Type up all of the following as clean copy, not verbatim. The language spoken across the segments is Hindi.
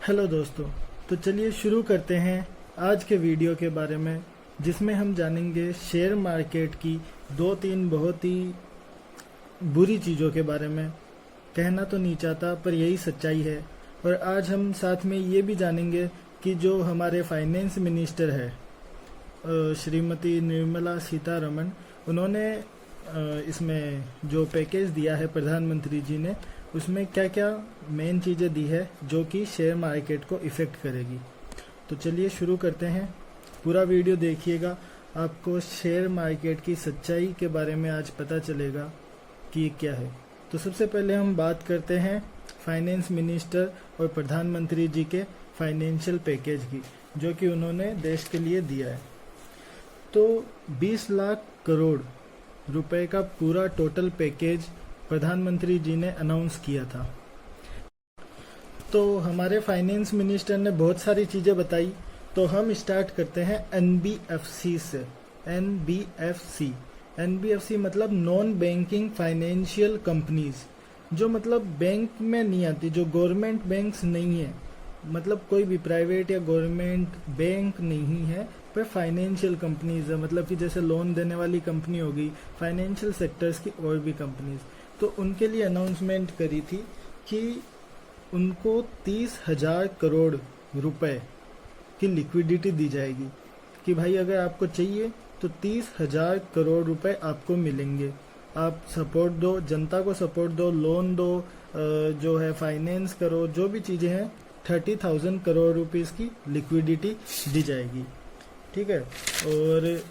हेलो दोस्तों, तो चलिए शुरू करते हैं आज के वीडियो के बारे में, जिसमें हम जानेंगे शेयर मार्केट की दो तीन बहुत ही बुरी चीज़ों के बारे में। कहना तो नहीं चाहता पर यही सच्चाई है। और आज हम साथ में ये भी जानेंगे कि जो हमारे फाइनेंस मिनिस्टर है श्रीमती निर्मला सीतारमण, उन्होंने इसमें जो पैकेज दिया है प्रधानमंत्री जी ने, उसमें क्या क्या मेन चीज़ें दी है जो कि शेयर मार्केट को इफ़ेक्ट करेगी। तो चलिए शुरू करते हैं। पूरा वीडियो देखिएगा, आपको शेयर मार्केट की सच्चाई के बारे में आज पता चलेगा कि क्या है। तो सबसे पहले हम बात करते हैं फाइनेंस मिनिस्टर और प्रधानमंत्री जी के फाइनेंशियल पैकेज की, जो कि उन्होंने देश के लिए दिया है। तो 20 लाख करोड़ रुपए का पूरा टोटल पैकेज प्रधानमंत्री जी ने अनाउंस किया था। तो हमारे फाइनेंस मिनिस्टर ने बहुत सारी चीज़ें बताई। तो हम स्टार्ट करते हैं एनबीएफसी से। एनबीएफसी मतलब नॉन बैंकिंग फाइनेंशियल कंपनीज, जो मतलब बैंक में नहीं आती, जो गवर्नमेंट बैंक्स नहीं है, मतलब कोई भी प्राइवेट या गवर्नमेंट बैंक नहीं है, पर फाइनेंशियल कंपनीज है, मतलब कि जैसे लोन देने वाली कंपनी होगी, फाइनेंशियल सेक्टर्स की और भी कंपनीज। तो उनके लिए अनाउंसमेंट करी थी कि उनको 30,000 करोड़ रुपए की लिक्विडिटी दी जाएगी, कि भाई अगर आपको चाहिए तो 30,000 करोड़ रुपए आपको मिलेंगे। आप सपोर्ट दो, जनता को सपोर्ट दो, लोन दो, जो है फाइनेंस करो, जो भी चीज़ें हैं, 30,000 करोड़ रुपीस की लिक्विडिटी दी जाएगी। ठीक है। और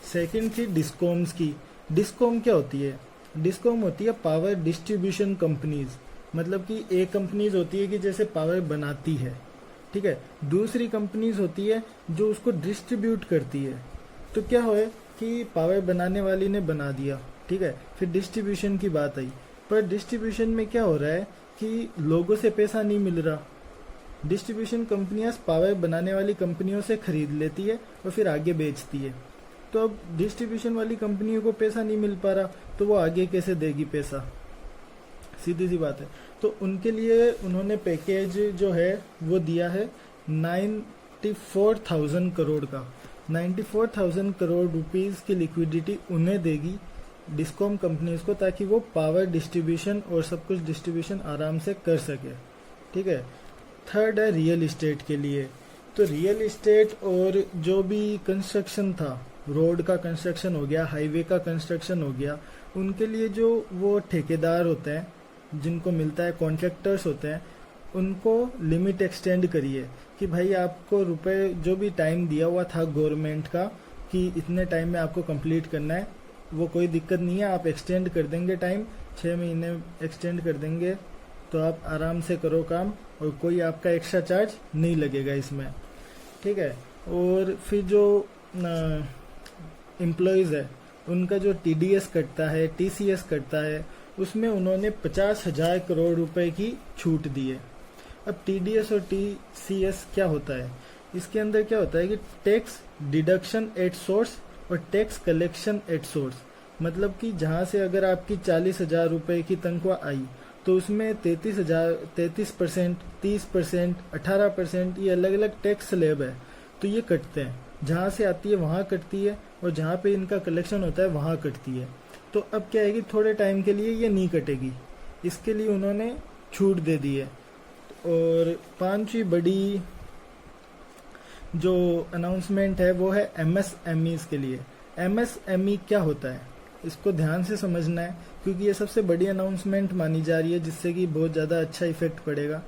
सेकंड थी डिस्कॉम्स की। डिस्कॉम क्या होती है? डिस्कॉम होती है पावर डिस्ट्रीब्यूशन कंपनीज, मतलब कि एक कंपनीज होती है कि जैसे पावर बनाती है, ठीक है। दूसरी कंपनीज होती है जो उसको डिस्ट्रीब्यूट करती है। तो क्या हो कि पावर बनाने वाली ने बना दिया, ठीक है, फिर डिस्ट्रीब्यूशन की बात आई, पर डिस्ट्रीब्यूशन में क्या हो रहा है कि लोगों से पैसा नहीं मिल रहा। डिस्ट्रीब्यूशन कंपनियां पावर बनाने वाली कंपनियों से खरीद लेती है और फिर आगे बेचती है। तो अब डिस्ट्रीब्यूशन वाली कंपनियों को पैसा नहीं मिल पा रहा, तो वो आगे कैसे देगी पैसा? सीधी सी बात है। तो उनके लिए उन्होंने पैकेज जो है वो दिया है 94,000 करोड़ का। 94,000 करोड़ रुपीस की लिक्विडिटी उन्हें देगी, डिस्कॉम कंपनीज को, ताकि वो पावर डिस्ट्रीब्यूशन और सब कुछ डिस्ट्रीब्यूशन आराम से कर सके। ठीक है। थर्ड है रियल इस्टेट के लिए। तो रियल इस्टेट और जो भी कंस्ट्रक्शन था, रोड का कंस्ट्रक्शन हो गया, हाईवे का कंस्ट्रक्शन हो गया, उनके लिए जो वो ठेकेदार होते हैं, जिनको मिलता है, कॉन्ट्रैक्टर्स होते हैं, उनको लिमिट एक्सटेंड करिए कि भाई आपको रुपए जो भी टाइम दिया हुआ था गवर्नमेंट का कि इतने टाइम में आपको कंप्लीट करना है, वो कोई दिक्कत नहीं है, आप एक्सटेंड कर देंगे टाइम, 6 महीने एक्सटेंड कर देंगे, तो आप आराम से करो काम और कोई आपका एक्स्ट्रा चार्ज नहीं लगेगा इसमें। ठीक है। और फिर जो एम्प्लॉयज़ है, उनका जो टीडीएस कटता है, टीसीएस कटता है, उसमें उन्होंने 50,000 करोड़ रुपए की छूट दी है। अब टीडीएस और टीसीएस क्या होता है? इसके अंदर क्या होता है कि टैक्स डिडक्शन एट सोर्स और टैक्स कलेक्शन एट सोर्स, मतलब कि जहां से अगर आपकी 40,000 रुपए की तनख्वाह आई, तो उसमें 33%, 30%, 18%, ये अलग अलग टैक्स स्लैब है, तो ये कटते हैं। जहाँ से आती है वहाँ कटती है, और जहाँ पे इनका कलेक्शन होता है वहाँ कटती है। तो अब क्या है कि थोड़े टाइम के लिए ये नहीं कटेगी, इसके लिए उन्होंने छूट दे दी है। और पांचवी बड़ी जो अनाउंसमेंट है वो है एमएसएमईज के लिए। एमएसएमई क्या होता है, इसको ध्यान से समझना है, क्योंकि ये सबसे बड़ी अनाउंसमेंट मानी जा रही है, जिससे कि बहुत ज़्यादा अच्छा इफेक्ट पड़ेगा।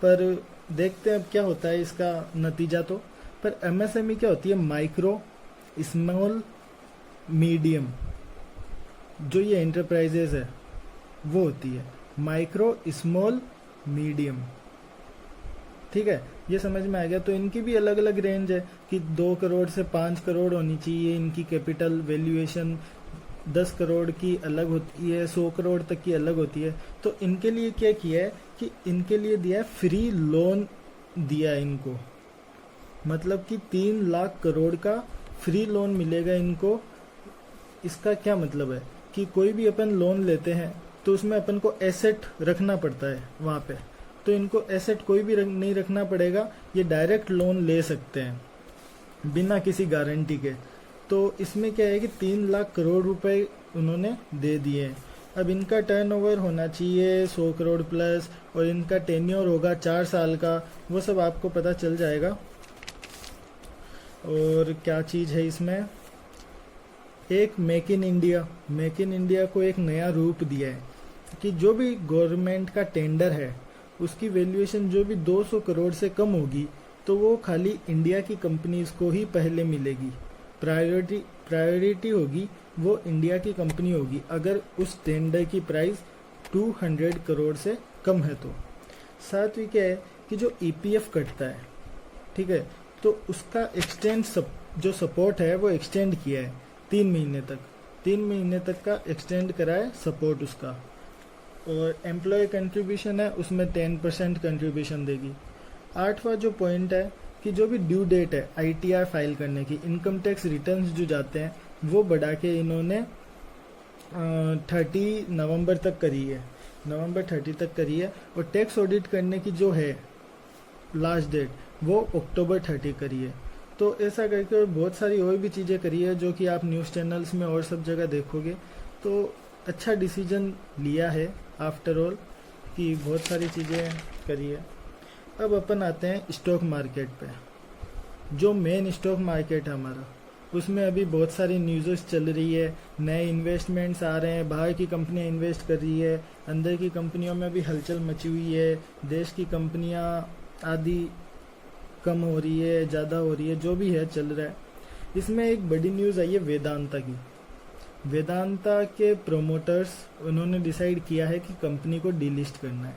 पर देखते हैं अब क्या होता है इसका नतीजा। तो पर एमएसएमई क्या होती है? माइक्रो, स्मॉल, मीडियम, जो ये एंटरप्राइजेज है वो होती है माइक्रो, स्मॉल, मीडियम। ठीक है, ये समझ में आ गया। तो इनकी भी अलग अलग रेंज है कि 2 करोड़ से 5 करोड़ होनी चाहिए इनकी कैपिटल वैल्यूएशन, 10 करोड़ की अलग होती है, 100 करोड़ तक की अलग होती है। तो इनके लिए क्या किया है कि इनके लिए दिया है फ्री लोन, दिया है इनको, मतलब कि 3 लाख करोड़ का फ्री लोन मिलेगा इनको। इसका क्या मतलब है कि कोई भी अपन लोन लेते हैं तो उसमें अपन को एसेट रखना पड़ता है वहाँ पे, तो इनको एसेट कोई भी नहीं रखना पड़ेगा, ये डायरेक्ट लोन ले सकते हैं बिना किसी गारंटी के। तो इसमें क्या है कि 3 लाख करोड़ रुपए उन्होंने दे दिए हैं। अब इनका टर्नओवर होना चाहिए 100 करोड़ प्लस, और इनका टेन्योर होगा 4 साल का, वो सब आपको पता चल जाएगा। और क्या चीज़ है इसमें, एक मेक इन इंडिया को एक नया रूप दिया है कि जो भी गवर्नमेंट का टेंडर है उसकी वैल्यूएशन जो भी 200 करोड़ से कम होगी तो वो खाली इंडिया की कंपनीज को ही पहले मिलेगी। प्रायोरिटी होगी वो इंडिया की कंपनी होगी अगर उस टेंडर की प्राइस 200 करोड़ से कम है तो। साथ ही क्या है कि जो ईपीएफ कटता है, ठीक है, तो उसका जो सपोर्ट है वो एक्सटेंड किया है 3 महीने तक का एक्सटेंड करा है सपोर्ट उसका। और एम्प्लॉय कंट्रीब्यूशन है उसमें 10% कंट्रीब्यूशन देगी। 8वां जो पॉइंट है कि जो भी ड्यू डेट है आईटीआर फाइल करने की, इनकम टैक्स रिटर्न्स जो जाते हैं वो बढ़ा के इन्होंने 30 नवंबर तक करी है, नवंबर 30 तक करी है। और टैक्स ऑडिट करने की जो है लास्ट डेट वो अक्टूबर 30 करी है। तो ऐसा करके और बहुत सारी और भी चीज़ें करी है जो कि आप न्यूज़ चैनल्स में और सब जगह देखोगे। तो अच्छा डिसीजन लिया है आफ्टर ऑल कि बहुत सारी चीज़ें करी है। अब अपन आते हैं स्टॉक मार्केट पे। जो मेन स्टॉक मार्केट है हमारा, उसमें अभी बहुत सारी न्यूज़ चल रही है, नए इन्वेस्टमेंट्स आ रहे हैं, बाहर की कंपनियां इन्वेस्ट कर रही है, अंदर की कंपनियों में भी हलचल मची हुई है, देश की कंपनियां आदि कम हो रही है, ज़्यादा हो रही है, जो भी है चल रहा है। इसमें एक बड़ी न्यूज़ आई है वेदांता की। वेदांता के प्रोमोटर्स उन्होंने डिसाइड किया है कि कंपनी को डीलिस्ट करना है।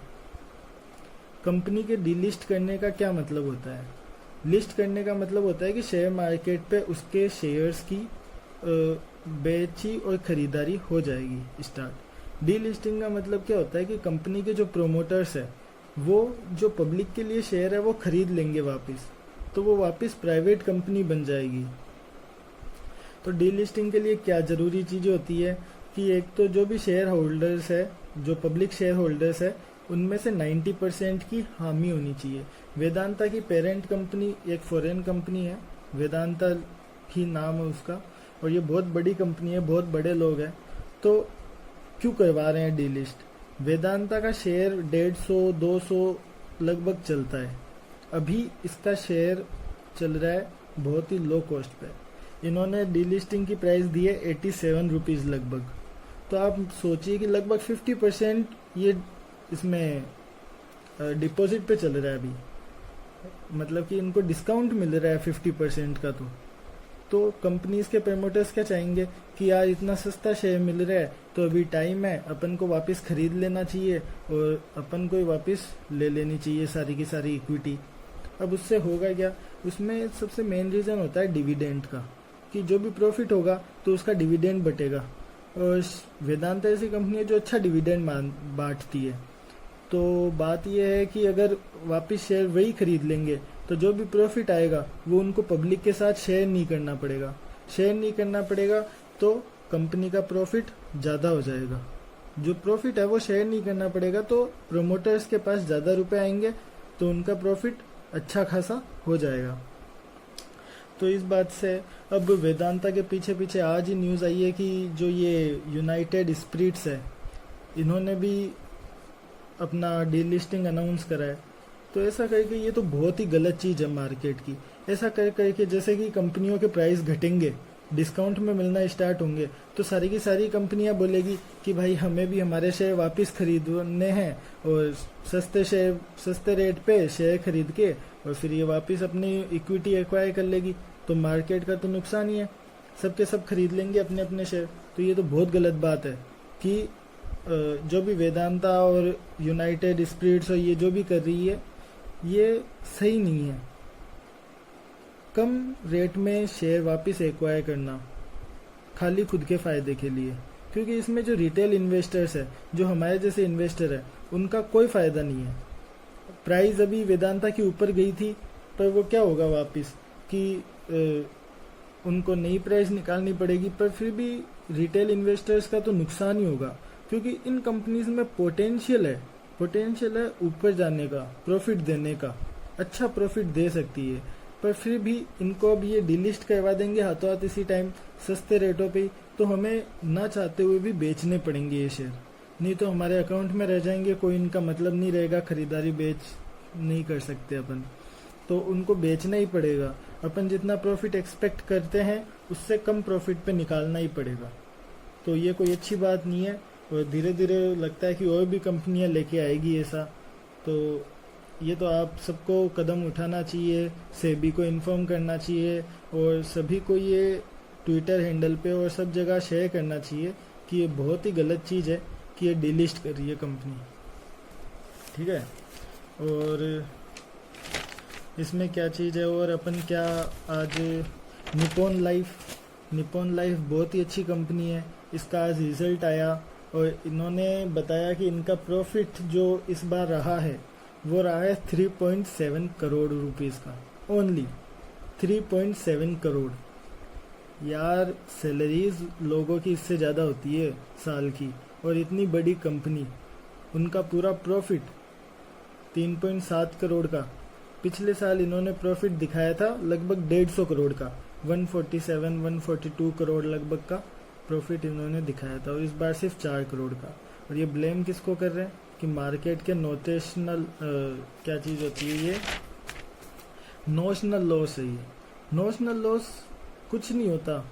कंपनी के डीलिस्ट करने का क्या मतलब होता है? लिस्ट करने का मतलब होता है कि शेयर मार्केट पे उसके शेयर्स की बेची और खरीदारी हो जाएगी स्टार्ट। डीलिस्टिंग का मतलब क्या होता है कि कंपनी के जो प्रोमोटर्स है वो जो पब्लिक के लिए शेयर है वो खरीद लेंगे वापस, तो वो वापस प्राइवेट कंपनी बन जाएगी। तो डीलिस्टिंग के लिए क्या जरूरी चीज़ें होती है कि एक तो जो भी शेयर होल्डर्स है, जो पब्लिक शेयर होल्डर्स है, उनमें से 90% की हामी होनी चाहिए। वेदांता की पेरेंट कंपनी एक फॉरेन कंपनी है, वेदांता ही नाम है उसका, और ये बहुत बड़ी कंपनी है, बहुत बड़े लोग हैं। तो क्यों करवा रहे हैं डीलिस्ट? वेदांता का शेयर 150-200 लगभग चलता है। अभी इसका शेयर चल रहा है बहुत ही लो कॉस्ट पे। इन्होंने डीलिस्टिंग की प्राइस दी है 87 रुपीज़ लगभग। तो आप सोचिए कि लगभग 50% ये इसमें डिपॉजिट पे चल रहा है अभी, मतलब कि इनको डिस्काउंट मिल रहा है 50% का। तो कंपनीज के प्रमोटर्स क्या चाहेंगे कि यार इतना सस्ता शेयर मिल रहा है तो अभी टाइम है, अपन को वापस खरीद लेना चाहिए और अपन को वापस ले लेनी चाहिए सारी की सारी इक्विटी। अब उससे होगा क्या? उसमें सबसे मेन रीज़न होता है डिविडेंड का, कि जो भी प्रॉफिट होगा तो उसका डिविडेंड बटेगा। और वेदांता ऐसी कंपनी है जो अच्छा डिविडेंड बांटती है। तो बात यह है कि अगर वापस शेयर वही खरीद लेंगे तो जो भी प्रॉफिट आएगा वो उनको पब्लिक के साथ शेयर नहीं करना पड़ेगा, तो कंपनी का प्रॉफिट ज़्यादा हो जाएगा। जो प्रॉफिट है वो शेयर नहीं करना पड़ेगा, तो प्रोमोटर्स के पास ज़्यादा रुपए आएंगे, तो उनका प्रॉफिट अच्छा खासा हो जाएगा। तो इस बात से अब वेदांता के पीछे आज ही न्यूज़ आई है कि जो ये यूनाइटेड स्पिरिट्स है, इन्होंने भी अपना डीलिस्टिंग अनाउंस करा है। तो ऐसा करके ये तो बहुत ही गलत चीज़ है मार्केट की। ऐसा करके जैसे कि कंपनियों के प्राइस घटेंगे, डिस्काउंट में मिलना स्टार्ट होंगे, तो सारी की सारी कंपनियां बोलेगी कि भाई हमें भी हमारे शेयर वापस खरीदने हैं, और सस्ते रेट पे शेयर खरीद के और फिर ये वापस अपनी इक्विटी एक्वायर कर लेगी। तो मार्केट का तो नुकसान ही है, सबके सब खरीद लेंगे अपने अपने शेयर। तो ये तो बहुत गलत बात है कि जो भी वेदांता और यूनाइटेड स्पिरिट्स और ये जो भी कर रही है ये सही नहीं है। कम रेट में शेयर वापस एक्वायर करना खाली खुद के फायदे के लिए, क्योंकि इसमें जो रिटेल इन्वेस्टर्स है, जो हमारे जैसे इन्वेस्टर है, उनका कोई फायदा नहीं है। प्राइस अभी वेदांता की ऊपर गई थी, पर वो क्या होगा वापस कि उनको नई प्राइस निकालनी पड़ेगी, पर फिर भी रिटेल इन्वेस्टर्स का तो नुकसान ही होगा, क्योंकि इन कंपनीज में पोटेंशियल है पोटेंशियल है ऊपर जाने का, प्रॉफिट देने का, अच्छा प्रॉफिट दे सकती है, पर फिर भी इनको अब ये डिलिस्ट करवा देंगे हाथों हाथ इसी टाइम सस्ते रेटों पे, तो हमें ना चाहते हुए भी बेचने पड़ेंगे ये शेयर, नहीं तो हमारे अकाउंट में रह जाएंगे, कोई इनका मतलब नहीं रहेगा, खरीदारी बेच नहीं कर सकते अपन, तो उनको बेचना ही पड़ेगा। अपन जितना प्रॉफिट एक्सपेक्ट करते हैं उससे कम प्रॉफिट पे निकालना ही पड़ेगा, तो ये कोई अच्छी बात नहीं है। और धीरे धीरे लगता है कि और भी कंपनियां लेके आएगी ऐसा, तो ये तो आप सबको कदम उठाना चाहिए, सेबी को इन्फॉर्म करना चाहिए और सभी को ये ट्विटर हैंडल पे और सब जगह शेयर करना चाहिए कि ये बहुत ही गलत चीज़ है कि ये डिलिस्ट कर रही है कंपनी, ठीक है। और इसमें क्या चीज़ है, और अपन क्या आज निप्पॉन लाइफ बहुत ही अच्छी कंपनी है, इसका आज रिजल्ट आया और इन्होंने बताया कि इनका प्रॉफिट जो इस बार रहा है वो रहा है 3.7 करोड़ रुपीस का, ओनली 3.7 करोड़। यार सैलरीज लोगों की इससे ज़्यादा होती है साल की, और इतनी बड़ी कंपनी, उनका पूरा प्रॉफिट 3.7 करोड़ का। पिछले साल इन्होंने प्रॉफिट दिखाया था लगभग 150 करोड़ का, 147-142 करोड़ लगभग का प्रॉफिट इन्होंने दिखाया था, और इस बार सिर्फ 4 करोड़ का। और ये ब्लेम किसको कर रहे हैं कि मार्केट के नोटेशनल क्या चीज़ होती है ये, नोशनल लॉस है। ये नोशनल लॉस कुछ नहीं होता,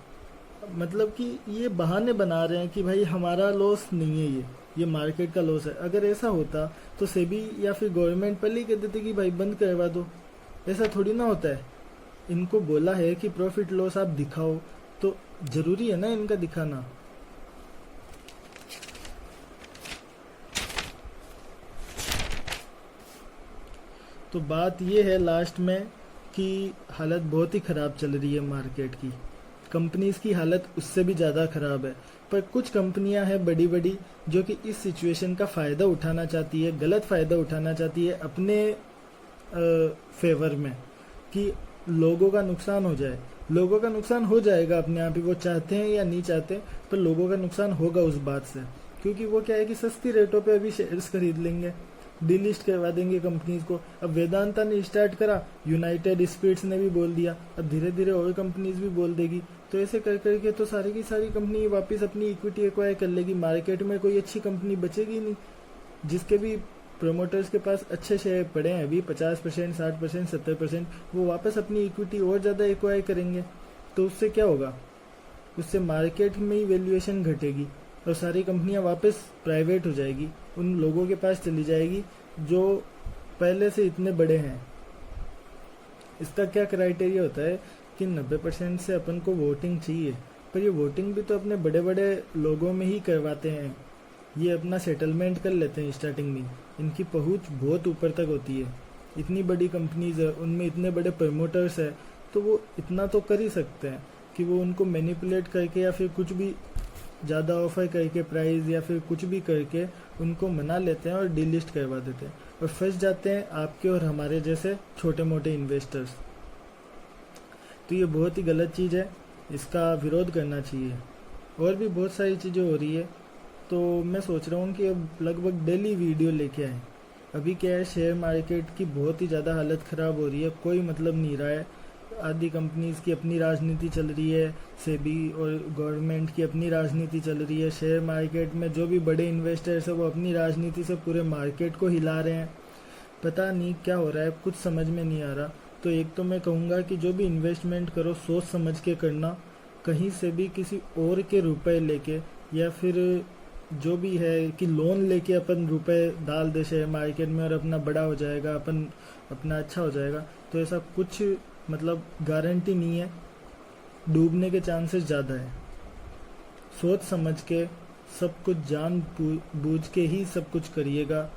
मतलब कि ये बहाने बना रहे हैं कि भाई हमारा लॉस नहीं है, ये मार्केट का लॉस है। अगर ऐसा होता तो सेबी या फिर गवर्नमेंट पहले ही कह देते कि भाई बंद करवा दो, ऐसा थोड़ी ना होता है। इनको बोला है कि प्रॉफिट लॉस आप दिखाओ, तो जरूरी है ना इनका दिखाना। तो बात ये है लास्ट में कि हालत बहुत ही ख़राब चल रही है मार्केट की, कंपनीज की हालत उससे भी ज़्यादा ख़राब है। पर कुछ कंपनियां हैं बड़ी बड़ी जो कि इस सिचुएशन का फ़ायदा उठाना चाहती है, गलत फ़ायदा उठाना चाहती है अपने फेवर में, कि लोगों का नुकसान हो जाए। लोगों का नुकसान हो जाएगा अपने आप ही, वो चाहते हैं या नहीं चाहते, पर लोगों का नुकसान होगा उस बात से, क्योंकि वो क्या है कि सस्ती रेटों पे अभी शेयर्स खरीद लेंगे, डिलिस्ट करवा देंगे कंपनीज को। अब वेदांता ने स्टार्ट करा, यूनाइटेड स्पिरिट्स ने भी बोल दिया, अब धीरे धीरे और कंपनीज भी बोल देगी, तो ऐसे कर करके तो सारी की सारी कंपनी वापस अपनी इक्विटी एक्वायर कर लेगी। मार्केट में कोई अच्छी कंपनी बचेगी नहीं, जिसके भी प्रोमोटर्स के पास अच्छे शेयर पड़े हैं अभी 50%, 60%, 70%, वो वापस अपनी इक्विटी और ज़्यादा एक्वायर करेंगे। तो उससे क्या होगा, उससे मार्केट में ही वैल्यूएशन घटेगी और सारी कंपनियां वापस प्राइवेट हो जाएगी, उन लोगों के पास चली जाएगी जो पहले से इतने बड़े हैं। इसका क्या क्राइटेरिया होता है कि 90% से अपन को वोटिंग चाहिए, पर ये वोटिंग भी तो अपने बड़े बड़े लोगों में ही करवाते हैं, ये अपना सेटलमेंट कर लेते हैं स्टार्टिंग में। इनकी पहुंच बहुत ऊपर तक होती है, इतनी बड़ी कंपनीज है, उनमें इतने बड़े प्रमोटर्स है, तो वो इतना तो कर ही सकते हैं कि वो उनको मैनिपुलेट करके या फिर कुछ भी ज़्यादा ऑफर करके प्राइस या फिर कुछ भी करके उनको मना लेते हैं और डिलिस्ट करवा देते हैं, और फंस जाते हैं आपके और हमारे जैसे छोटे मोटे इन्वेस्टर्स। तो ये बहुत ही गलत चीज़ है, इसका विरोध करना चाहिए। और भी बहुत सारी चीज़ें हो रही है, तो मैं सोच रहा हूँ कि अब लगभग डेली वीडियो लेके आए। अभी क्या है, शेयर मार्केट की बहुत ही ज़्यादा हालत ख़राब हो रही है, कोई मतलब नहीं रहा है। आदि कंपनीज की अपनी राजनीति चल रही है, सेबी और गवर्नमेंट की अपनी राजनीति चल रही है, शेयर मार्केट में जो भी बड़े इन्वेस्टर्स हैं वो अपनी राजनीति से पूरे मार्केट को हिला रहे हैं। पता नहीं क्या हो रहा है, कुछ समझ में नहीं आ रहा। तो एक तो मैं कहूँगा कि जो भी इन्वेस्टमेंट करो सोच समझ के करना, कहीं से भी किसी और के रुपए लेके या फिर जो भी है कि लोन लेके अपन रुपए डाल दे शेयर मार्केट में और अपना बड़ा हो जाएगा, अपन अपना अच्छा हो जाएगा, तो ऐसा कुछ मतलब गारंटी नहीं है, डूबने के चांसेस ज़्यादा है। सोच समझ के सब कुछ जान बूझ के ही सब कुछ करिएगा,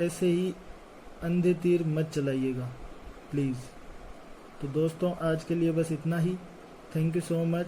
ऐसे ही अंधे तीर मत चलाइएगा प्लीज़। तो दोस्तों आज के लिए बस इतना ही, थैंक यू सो मच।